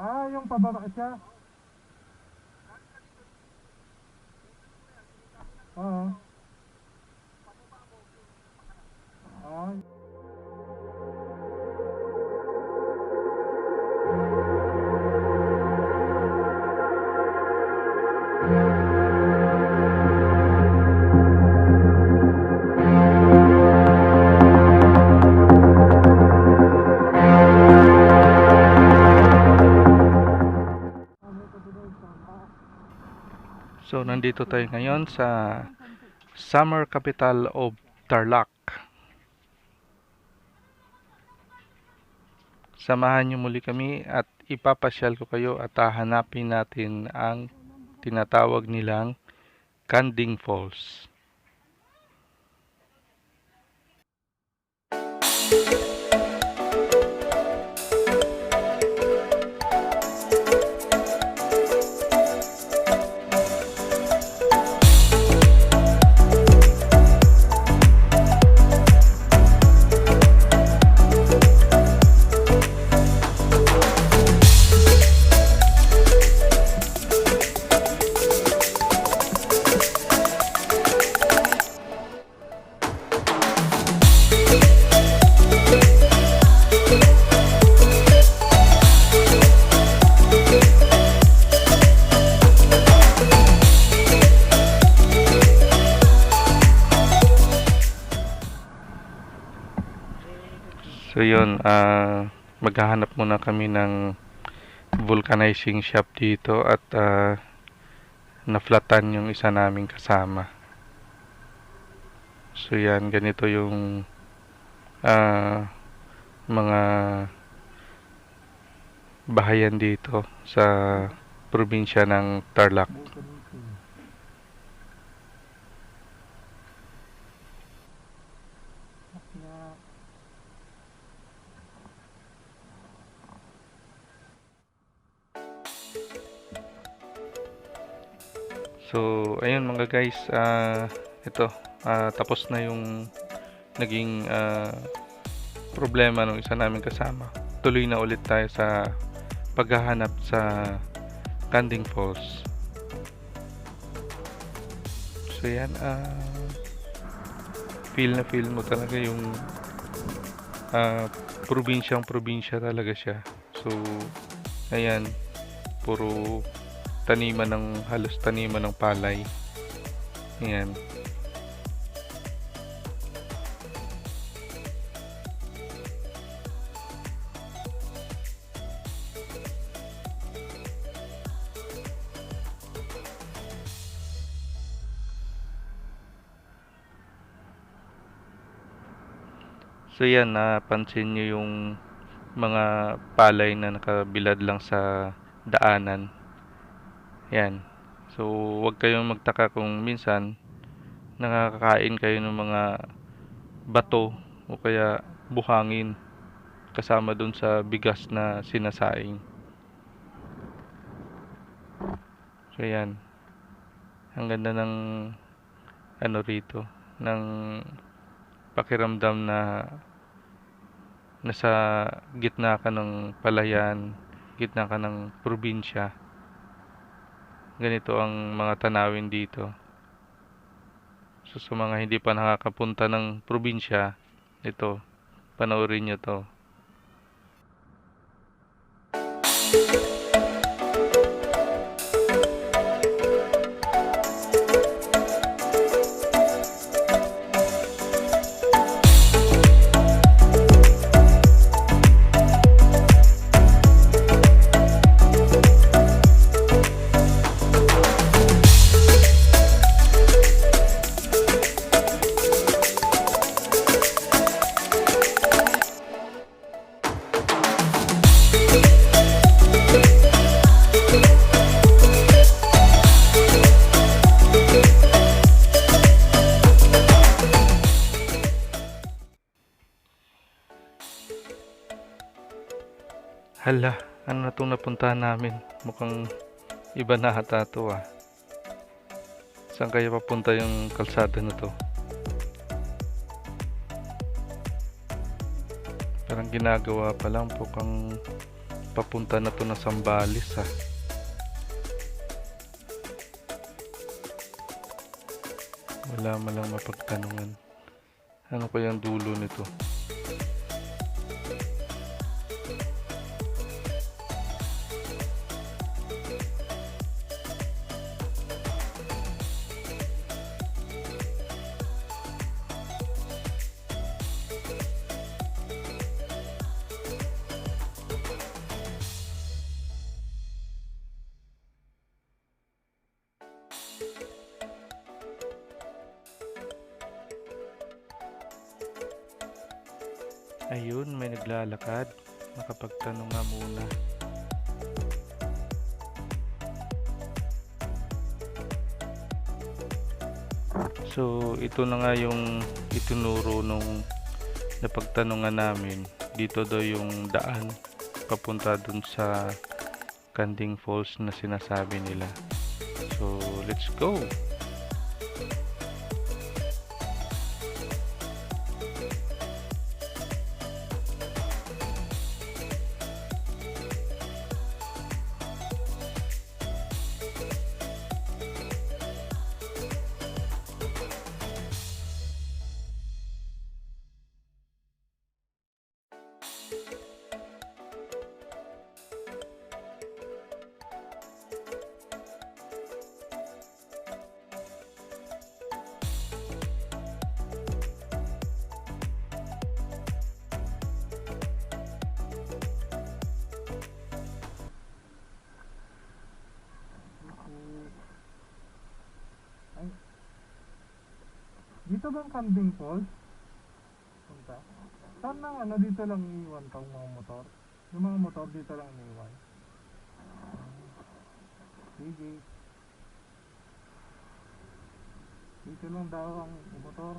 Ah, yung pababa siya. Oo. Ah. So, nandito tayo ngayon sa summer capital of Tarlac. Samahan niyo muli kami at ipapasyal ko kayo at hahanapin natin ang tinatawag nilang Canding Falls. So yun, maghahanap muna kami ng vulcanizing shop dito at naflatan yung isa naming kasama. So yan, ganito yung mga bahayan dito sa probinsya ng Tarlac. So, ayun mga guys, ito, tapos na yung naging problema ng isa namin kasama. Tuloy na ulit tayo sa paghahanap sa Canding Falls. So, yan, feel na feel mo talaga yung probinsya talaga siya. So, ayan, puro halos taniman ng palay. Ayan. So yan, napansin nyo yung mga palay na nakabilad lang sa daanan. Yan. So, huwag kayong magtaka kung minsan nakakain kayo ng mga bato o kaya buhangin kasama dun sa bigas na sinasaing. So, yan. Ang ganda ng ano rito, ng pakiramdam na nasa gitna ka ng palayan, gitna ka ng probinsya. Ganito ang mga tanawin dito. So sa mga hindi pa nakakapunta ng probinsya, ito, panoorin nyo to. Hala, ano na itong napuntahan namin? Mukhang iba na hata ito ah. Saan kaya papunta yung kalsada na to? Parang ginagawa pa lang, mukhang papunta na to ng Sambales ha. Wala man lang mapagtanungan. Ano kayang dulo nito? Ayun, may naglalakad. Nakapagtanong nga muna. So, ito na nga yung itinuro nung napagtanungan namin. Dito daw yung daan papunta dun sa Canding Falls na sinasabi nila. So, let's go! Ay. Dito bang Canding Falls? Punta. Saan nang ano dito lang iiwan tong mga motor? Yung mga motor dito lang iniwan. Sige. Dito lang daw ang motor.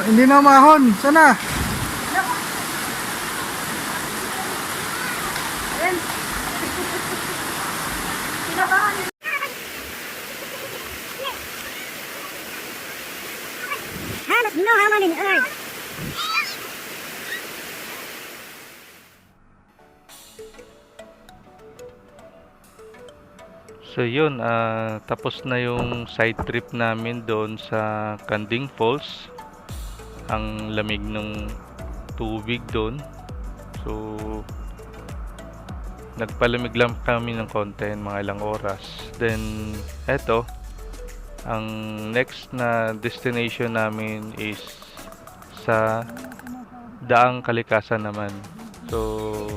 Hindi na umahon. Sana? How much? You know how many earn? So yun, tapos na yung side trip namin doon sa Canding Falls. Ang lamig ng tubig doon. So nagpalamig lang kami ng konti, mga ilang oras. Then eto, ang next na destination namin is sa Daang Kalikasan naman. So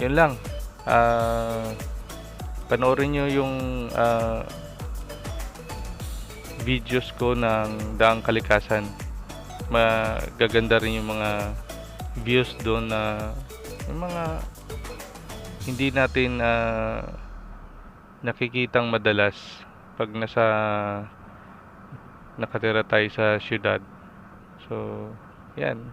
yun lang. Panoorin nyo yung videos ko ng Daang Kalikasan. Magaganda rin yung mga views doon na yung mga hindi natin nakikitang madalas pag nakatira tayo sa syudad. So yan.